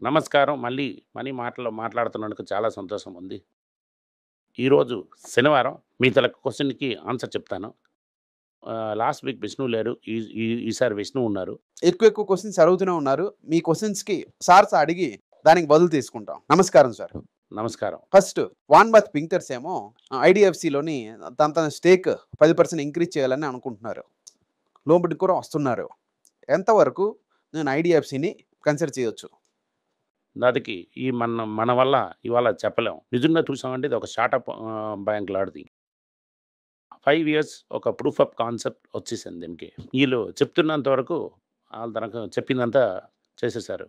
నమస్కారం. మళ్ళీ మాట్లాడుతున్నందుకు చాలా సంతోషం ఉంది. ఈరోజు శనివారం. మీ క్వెషన్‌కి ఆన్సర్ చెప్తాను. లాస్ట్ వీక్ విష్ణు లేరు. ఈ ఈ ఈసారి విష్ణు ఉన్నారు. ఎక్కువ క్వెషన్స్ అడుగుతూనే ఉన్నారు. మీ క్వెషన్స్‌కి సార్స్ అడిగి దానికి బదులు తీసుకుంటాం. నమస్కారం సార్. నమస్కారం. ఫస్ట్ వాన్‌బర్త్ పింకర్స్ ఏమో ఐడీఎఫ్‌సిలోని తన స్టేక్ 10% ఇంక్రీజ్ చేయాలని అనుకుంటున్నారు. లోబడి కూడా వస్తున్నారు. ఎంతవరకు నేను ఐడీఎఫ్‌సిని కన్సిడర్ చేయొచ్చు? దానికి మన వల్ల ఇవాళ చెప్పలేం. నిజంగా చూసామంటే ఇది ఒక స్టార్టప్ బ్యాంక్ లాంటిది. 5 ఇయర్స్ ఒక ప్రూఫ్ ఆఫ్ కాన్సెప్ట్ వచ్చేసింది దీనికి. వీళ్ళు చెప్తున్నంత వరకు ఆళ్ళు తనకు చెప్పిందంతా చేసేసారు.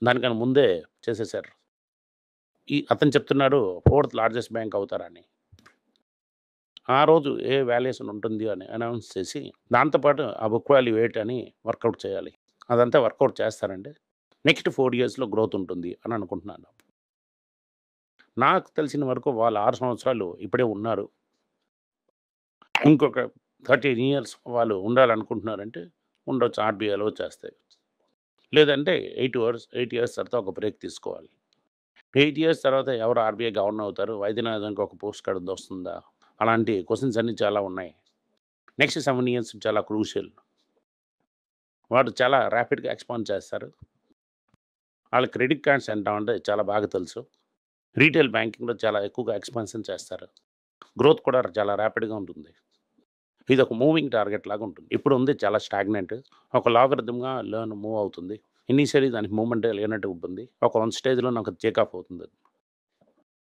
దానికన్నా ముందే చేసేసారు. అతను చెప్తున్నాడు 4th లార్జెస్ట్ బ్యాంక్ అవుతారని. ఆ రోజు ఏ వాల్యుయేషన్ ఉంటుంది అని అనౌన్స్ చేసి, దాంతో పాటు ఆ బుక్ వాల్యూ అని వర్కౌట్ చేయాలి. అదంతా వర్కౌట్ చేస్తారంటే నెక్స్ట్ 4 ఇయర్స్‌లో గ్రోత్ ఉంటుంది అని అనుకుంటున్నాను. నాకు తెలిసిన వరకు వాళ్ళు 6 సంవత్సరాలు ఇప్పుడే ఉన్నారు. ఇంకొక 13 ఇయర్స్ వాళ్ళు ఉండాలనుకుంటున్నారంటే ఉండొచ్చు. ఆర్‌బీఐలో వచ్చేస్తాయి. లేదంటే 8 ఇయర్స్ తర్వాత ఒక బ్రేక్ తీసుకోవాలి. 8 ఇయర్స్ తర్వాత ఎవరు ఆర్‌బీఐ గవర్నర్ అవుతారు? వైద్యనాథన్‌కి ఒక పోస్ట్ కార్డ్ వస్తుందా? అలాంటి క్వెషన్స్ అన్నీ చాలా ఉన్నాయి. నెక్స్ట్ 7 ఇయర్స్ చాలా క్రూషియల్. వాడు చాలా ర్యాపిడ్‌గా ఎక్స్పాండ్ చేస్తారు. వాళ్ళ క్రెడిట్ కార్డ్స్ ఎంత అంటే చాలా బాగా తెలుసు. రీటైల్ బ్యాంకింగ్‌లో చాలా ఎక్కువగా ఎక్స్పాన్షన్ చేస్తారు. గ్రోత్ కూడా చాలా ర్యాపిడ్‌గా ఉంటుంది. ఇది ఒక మూవింగ్ టార్గెట్ లాగా ఉంటుంది. ఇప్పుడు ఉంది చాలా స్టాగ్నెంట్. ఒక లాగరిథమ్‌గా మూవ్ అవుతుంది. ఇనీషియల్లీ దానికి మూవ్‌మెంటే లేనట్టు ఉంటుంది. ఒక వన్ స్టేజ్‌లో నాకు టేక్ ఆఫ్ అవుతుంది.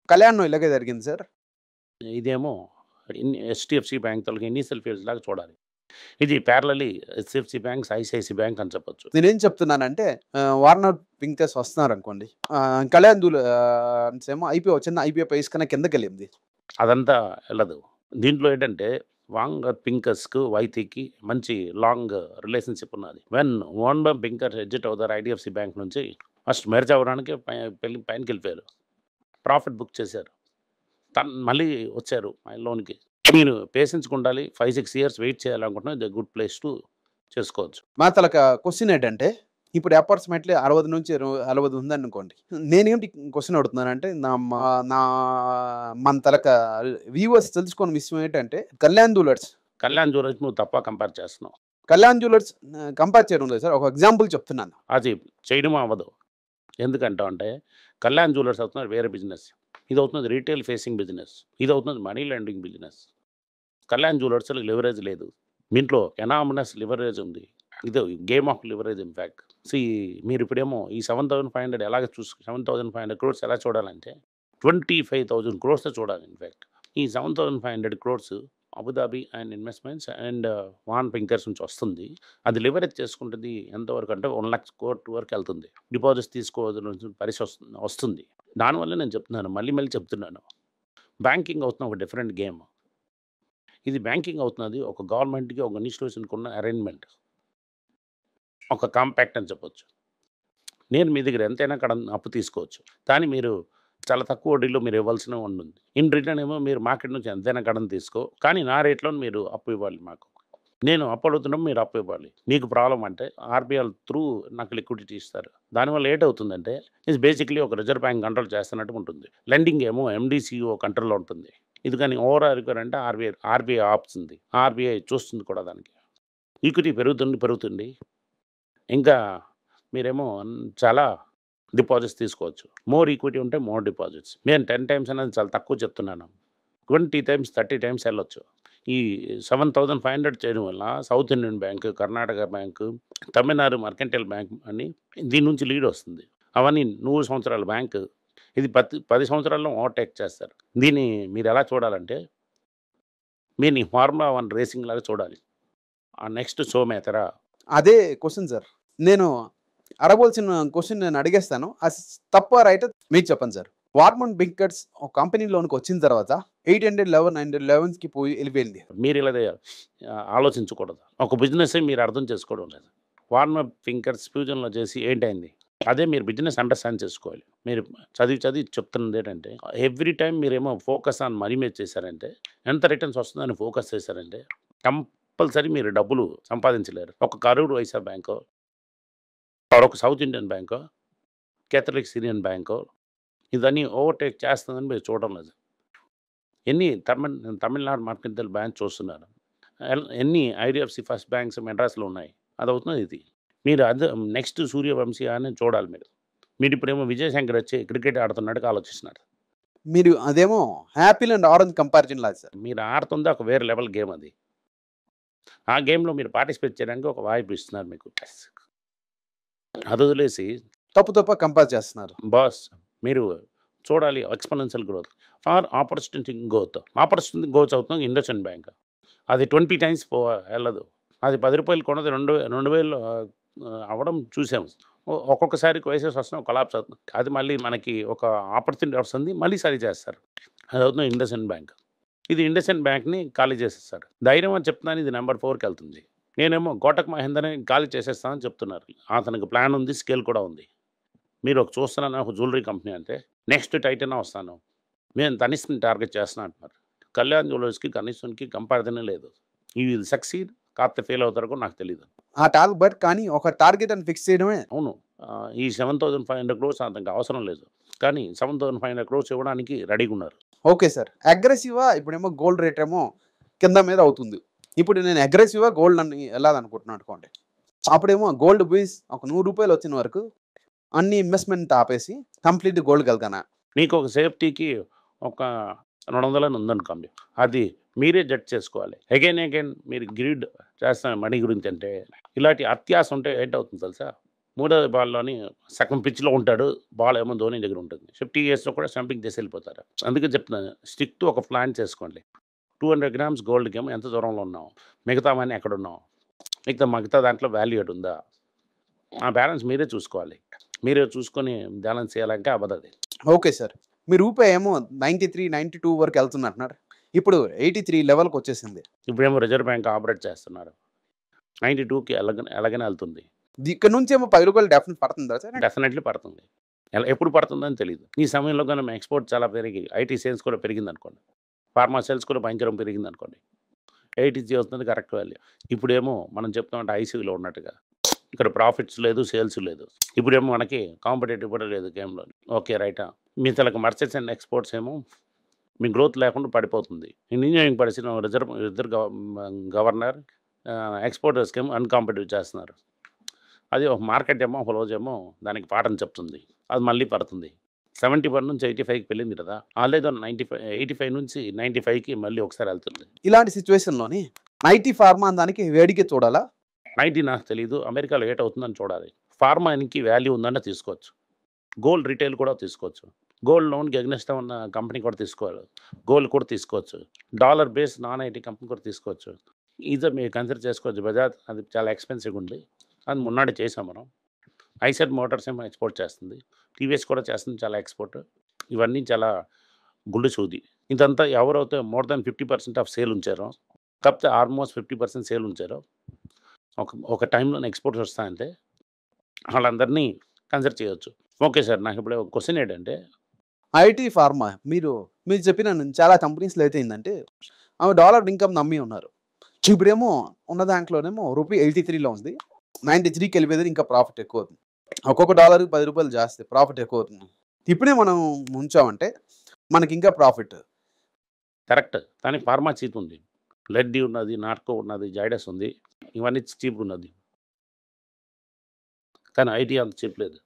కళ్యాణ్‌లో ఇలాగే జరిగింది సార్. ఇదేమో హెచ్‌డీఎఫ్‌సీ బ్యాంక్ తాలూకా ఇనీషియల్ ఫేజ్ లాగా చూడాలి. ఇది parallelly HDFC banks, ICICI bank అని చెప్పొచ్చు. నేనేం చెప్తున్నానంటే వార్నర్ పింకర్స్ వస్తున్నారనుకోండి. కళ్యాణ్ ఏమో చిన్న ఐపీఓ ప్రైస్ కన్నా కిందకెళ్ళింది. అదంతా ఎళ్ళదు. దీంట్లో ఏంటంటే వాంగర్ పింకర్స్‌కు, వైతీకి మంచి లాంగ్ రిలేషన్‌షిప్ ఉన్నది. వార్నర్ పింకర్ ఎగ్జిట్ అవుతారు ఐడీఎఫ్‌సీ బ్యాంక్ నుంచి. ఫస్ట్ మెర్జ్ అవ్వడానికి పైనకెళ్ళిపోయారు. ప్రాఫిట్ బుక్ చేశారు. మళ్ళీ వచ్చారు లోన్‌కి. మీరు పేషెన్స్‌గా ఉండాలి. 5, 6 ఇయర్స్ వెయిట్ చేయాలనుకుంటున్నా ఇది గుడ్ ప్లేస్ టు చేసుకోవచ్చు. మా తలక క్వెషన్ ఏంటంటే, ఇప్పుడు అప్రాక్సిమేట్‌లీ 60 నుంచి 60 ఉందనుకోండి. నేనేంటి క్వెషన్ అడుగుతున్నానంటే, నా మన తలక వ్యూవర్స్ తెలుసుకోని విషయం ఏంటంటే, కళ్యాణ్ జ్యువెలర్స్ నువ్వు తప్ప కంపేర్ చేస్తున్నావు. కళ్యాణ్ జ్యువెలర్స్ కంపేర్ చేయడం లేదు సార్. ఒక ఎగ్జాంపుల్ చెప్తున్నాను. అది చేయడం అవ్వదు. ఎందుకంటావంటే కళ్యాణ్ జ్యువెలర్స్ అవుతున్నది వేరే బిజినెస్. ఇది అవుతున్నది రీటైల్ ఫేసింగ్ బిజినెస్. ఇది అవుతున్నది మనీ లెండింగ్ బిజినెస్. కళ్యాణ్ జ్యువెలర్స్‌లో లివరేజ్ లేదు. దీంట్లో ఎనామనస్ లివరేజ్ ఉంది. ఇది గేమ్ ఆఫ్ లివరేజ్ ఇన్‌ఫాక్ట్. మీరిప్పుడేమో ఈ 7,500 ఎలాగ 7,500 క్రోర్స్ ఎలా చూడాలంటే 25,000 క్రోర్స్‌తో చూడాలి ఇన్‌ఫాక్ట్. ఈ 7,500 crores Abu Dhabi and investments and వాన్ పింకర్స్ నుంచి వస్తుంది. అది లివరేజ్ చేసుకుంటుంది ఎంతవరకు అంటే 1,00,000 కోట్ల వరకు వెళ్తుంది. డిపాజిట్స్ తీసుకోవాల్సిన పరిస్థితి వస్తుంది. దానివల్ల నేను చెప్తున్నాను. మళ్ళీ చెప్తున్నాను. బ్యాంకింగ్ అవుతున్న ఒక డిఫరెంట్ గేమ్. ఇది బ్యాంకింగ్ అవుతున్నది ఒక గవర్నమెంట్‌కి, ఒక ఇన్‌స్టిట్యూషన్‌కి ఉన్న అరేంజ్‌మెంట్. ఒక కాంపాక్ట్ అని చెప్పొచ్చు. నేను మీ దగ్గర ఎంతైనా అప్పు తీసుకోవచ్చు. కానీ మీరు చాలా తక్కువ వడ్డీలో మీరు ఇవ్వాల్సిన ఉంటుంది. ఇన్ రిటర్న్ ఏమో మీరు మార్కెట్ నుంచి ఎంతైనా కடன் తీసుకో. కానీ నా రేట్‌లో మీరు అప్పు ఇవ్వాలి మాకు. నేను అప్పు అడుగుతున్నప్పుడు మీరు అప్పు ఇవ్వాలి. మీకు ప్రాబ్లమ్ అంటే ఆర్‌బీఐ త్రూ నాకు లిక్విడిటీ ఇస్తారు. దానివల్ల ఏటవుతుందంటే ఇది బేసిక్‌లీ ఒక రిజర్వ్ బ్యాంక్ కంట్రోల్ చేస్తున్నట్టు ఉంటుంది. లెండింగ్ ఏమో ఎండీసీఓ కంట్రోల్‌లో ఉంటుంది. ఇది కానీ ఓవర్ అంటే ఆర్‌బీఐ ఆపుతుంది. ఆర్‌బీఐ చూస్తుంది కూడా దానికి. ఈక్విటీ పెరుగుతుంది. ఇంకా మీరేమో చాలా డిపాజిట్స్ తీసుకోవచ్చు. మోర్ ఈక్విటీ ఉంటే మోర్ డిపాజిట్స్. నేను 10 టైమ్స్ అనేది చాలా తక్కువ చెప్తున్నాను. 20 టైమ్స్, 30 టైమ్స్ వెళ్ళొచ్చు. ఈ 7,500 చేయడం వల్ల south Indian bank, Karnataka bank, Tamil Nadu mercantile bank అని దీని నుంచి లీడ్ వస్తుంది. అవన్నీ 100 సంవత్సరాల బ్యాంకు. ఇది 10 సంవత్సరాల్లో ఓవర్‌టేక్ చేస్తారు. దీన్ని మీరు ఎలా చూడాలంటే దీన్ని ఫార్ములా 1 రేసింగ్ లాగా చూడాలి. నెక్స్ట్ సోమేతర. అదే క్వెషన్ సార్. నేను అడగవలసిన క్వెషన్ నేను అడిగేస్తాను. అది తప్పా రైటా మీరు చెప్పండి సార్. వార్మన్ బింకర్స్ ఒక కంపెనీలోనికి వచ్చిన తర్వాత 811, 911కి వెళ్ళిపోయింది. మీరు ఇలా ఆలోచించకూడదు. ఒక బిజినెస్ మీరు అర్థం చేసుకోవడం లేదు. వార్మర్ పింకర్స్ ఫ్యూజన్‌లో చేసి ఏంటైంది? అదే మీరు బిజినెస్ అండర్‌స్టాండ్ చేసుకోవాలి. మీరు చదివి చెప్తున్నది ఏంటంటే ఎవ్రీ టైమ్ మీరేమో ఫోకస్ ఆన్ మనీ మీద చేశారంటే ఎంత రిటర్న్స్ వస్తుందని ఫోకస్ చేశారంటే కంపల్సరీ మీరు డబ్బులు సంపాదించలేరు. ఒక కరూర్ వైశ్య బ్యాంకో, ఒక సౌత్ ఇండియన్ బ్యాంకో కేథలిక్ సిరియన్ బ్యాంకు ఇదన్నీ ఓవర్టేక్ చేస్తుందని మీరు చూడడం లేదు. ఎన్ని తమిళనాడు మర్కంటైల్ బ్యాంక్ చూస్తున్నారు. ఎన్ని ఐడిఎఫ్సి ఫస్ట్ బ్యాంక్స్ మెడ్రాస్లో ఉన్నాయి. అదవుతున్నది ఇది. మీరు అదే నెక్స్ట్ సూర్యవంశీ అని చూడాలి మీరు. మీరు ఇప్పుడేమో విజయశంకర్ వచ్చి క్రికెట్ ఆడుతున్నట్టుగా ఆలోచిస్తున్నారు. మీరు అదేమో యాపిల్ అండ్ ఆరెంజ్ కంపారిజన్ లాగా సార్. మీరు ఆడుతుంది ఒక వేరే లెవెల్ గేమ్ అది. ఆ గేమ్లో మీరు పార్టిసిపేట్ చేయడానికి ఒక వాయిపు ఇస్తున్నారు మీకు. అది వదిలేసి తప్పు కంపేర్ చేస్తున్నారు. బాస్ మీరు చూడాలి exponential growth for opportunity growth అవుతుంది ఇండస్ఇండ్ బ్యాంక్. అది 20 టైమ్స్ వెళ్ళదు. అది 10 రూపాయలు కొన్నది 2000 అవ్వడం చూసాము. ఒక్కొక్కసారి క్రైసిస్ వస్తున్నా కొలాప్స్ అవుతుంది. అది మళ్ళీ మనకి ఒక ఆపర్చునిటీ వస్తుంది, మళ్ళీ సరి చేస్తారు. అది అవుతుంది ఇండస్ఇండ్ బ్యాంక్. ఇది ఇండస్ఇండ్ బ్యాంక్ని ఖాళీ చేసేస్తారు. ధైర్యం అని చెప్తున్నాను, ఇది నెంబర్ 4కి వెళ్తుంది. నేనేమో కోటక్ మహేంద్రని ఖాళీ చేసేస్తానని చెప్తున్నారు. అతనికి ప్లాన్ ఉంది, స్కేల్ కూడా ఉంది. మీరు ఒక చూస్తున్నాను ఒక జ్యువెలరీ కంపెనీ అంటే నెక్స్ట్ టైటన్ వస్తాను, నేను తనిష్ని టార్గెట్ చేస్తున్నా అంటున్నారు. కళ్యాణ్ జ్యువెలర్స్కి కనీసానికి కంపారిజనే లేదు. ఇది సక్సీడ్ కాకపోతే ఫెయిల్ అవుతారో నాకు తెలియదు. ఆ టార్గెట్ కానీ ఒక టార్గెట్ అని ఫిక్స్ చేయడమే. అవును, ఈ 7,500 crores అతనికి అవసరం లేదు, కానీ 7,500 crores ఇవ్వడానికి రెడీగా ఉన్నారు. Okay sir. అగ్రెసివ్గా ఇప్పుడేమో గోల్డ్ రేట్ ఏమో కింద మీద అవుతుంది. ఇప్పుడు నేను అగ్రెసివ్గా గోల్డ్ అని వెళ్ళాలనుకుంటున్నాను అనుకోండి. అప్పుడేమో గోల్డ్ బీస్ ఒక 100 రూపాయలు వచ్చిన వరకు అన్ని ఇన్వెస్ట్మెంట్ ఆపేసి కంప్లీట్ గోల్డ్ వెళ్తానా? మీకు ఒక సేఫ్టీకి ఒక 200 అని ఉందనుకోండి, అది మీరే జడ్జ్ చేసుకోవాలి. అగైన్ మీరు గ్రీడ్ చేస్తాను మనీ గురించి అంటే ఇలాంటి అత్యాశ ఉంటే ఏంటవుతుంది తెలుసా? మూడవ బాల్లోని సగం పిచ్లో ఉంటాడు, బాల్ ఏమో ధోని దగ్గర ఉంటుంది. 50 yearsలో కూడా స్టంపింగ్ చేసి వెళ్ళిపోతారు. అందుకే చెప్తున్నాను, స్టిక్ టు ఒక ప్లాన్ చేసుకోండి. 200 grams గోల్డ్కి ఏమో ఎంత దూరంలో ఉన్నాం, మిగతావన్నీ ఎక్కడ ఉన్నాం, మిగతా దాంట్లో వాల్యూ ఎటు ఉందా, ఆ బ్యాలెన్స్ మీరే చూసుకోవాలి. మీరే చూసుకొని బ్యాలెన్స్ చేయాలంటే అవ్వదు. Okay sir. మీ రూపాయి ఏమో 93, 92 వరకు వెళ్తుంది అంటున్నారు. ఇప్పుడు 83 లెవెల్కి వచ్చేసింది. ఇప్పుడేమో రిజర్వ్ బ్యాంక్ ఆపరేట్ చేస్తున్నారు. 92కి ఎలాగనే వెళ్తుంది. ఇక్కడ నుంచి ఏమో 10 రూపాయలు డెఫినెట్ పడుతుందా సార్? డెఫినెట్లీ పడుతుంది. ఎప్పుడు పడుతుందని తెలియదు. ఈ సమయంలో కానీ ఎక్స్పోర్ట్ చాలా పెరిగి ఐటీ సేల్స్ కూడా పెరిగింది అనుకోండి, ఫార్మా సేల్స్ కూడా భయంకరం పెరిగింది అనుకోండి, 80 వస్తుంది కరెక్ట్ వాల్యూ. ఇప్పుడేమో మనం చెప్తామంటే ఐసీయూలో ఉన్నట్టుగా ఇక్కడ ప్రాఫిట్స్ లేదు, సేల్స్ లేదు. ఇప్పుడేమో మనకి కాంపిటేటివ్ కూడా లేదు గేమ్లో. ఓకే రైటా, మీ తలకు మర్చెంట్స్ అండ్ ఎక్స్పోర్ట్స్ ఏమో మీ గ్రోత్ లేకుండా పడిపోతుంది. ఇంజనీరింగ్ పరిస్థితి ఇద్దరు గవర్నర్ ఎక్స్పోర్టర్స్కి ఏమో అన్కాంపిటేటివ్ చేస్తున్నారు. అది ఒక మార్కెట్ ఏమో ఒక రోజేమో దానికి పాఠం చెప్తుంది, అది మళ్ళీ పడుతుంది. 71 నుంచి 85కి వెళ్ళింది కదా, ఆల్రెడీ 85 నుంచి 95కి మళ్ళీ ఒకసారి వెళ్తుంది. ఇలాంటి సిచ్యువేషన్లోని 90 ఫార్మా దానికి వేడికి చూడాలా? 90 నాకు తెలీదు, అమెరికాలో ఏట్ అవుతుందని చూడాలి. ఫార్మాకి వాల్యూ ఉందంటే తీసుకోవచ్చు. గోల్డ్ రిటైల్ కూడా తీసుకోవచ్చు. గోల్డ్ లోన్కి అగ్నెస్ట్ ఉన్న కంపెనీ కూడా తీసుకోవాలి. గోల్డ్ కూడా తీసుకోవచ్చు. Dollar base non IT company కూడా తీసుకోవచ్చు. ఇది మీరు కన్సిడర్ చేసుకోవచ్చు. బజాజ్ అది చాలా ఎక్స్పెన్సివ్గా ఉంది, అది మొన్నటి చేసాం మనం. ఐసెట్ మోటార్స్ ఏమో ఎక్స్పోర్ట్ చేస్తుంది, టీవీఎస్ కూడా చేస్తుంది చాలా ఎక్స్పోర్ట్. ఇవన్నీ చాలా గుళ్ళు సూది. ఇదంతా ఎవరైతే మోర్ దాన్ 50% ఆఫ్ సేల్ ఉంచారో, కాకపోతే ఆల్మోస్ట్ 50% సేల్ ఉంచారో, ఒక టైంలో ఎక్స్పోర్ట్స్ వస్తాయంటే వాళ్ళందరినీ కన్సిడర్ చేయవచ్చు. ఓకే సార్, నాకు ఇప్పుడు ఒక క్వశ్చన్ ఏంటంటే ఐటీ ఫార్మా మీరు చెప్పిన చాలా కంపెనీస్లో అయితే ఏంటంటే ఆమె డాలర్ ఇన్కమ్ నమ్మి ఉన్నారు. ఇప్పుడేమో ఉన్న దాంట్లోనేమో రూపీ 83లో ఉంది, 93కి వెళ్ళిపోయేది. ఇంకా ప్రాఫిట్ ఎక్కువ అవుతుంది. ఒక్కొక్క డాలర్కి 10 రూపాయలు జాస్తి ప్రాఫిట్ ఎక్కువ అవుతుంది. ఇప్పుడే మనం ఉంచామంటే మనకి ఇంకా ప్రాఫిట్ కరెక్ట్. కానీ ఫార్మా చీప్ ఉంది, లెడ్డి ఉన్నది, నాట్కో ఉన్నది, జైడస్ ఉంది, ఇవన్నీ చీప్ ఉన్నది. కానీ ఐటీ అంత చీప్ లేదు.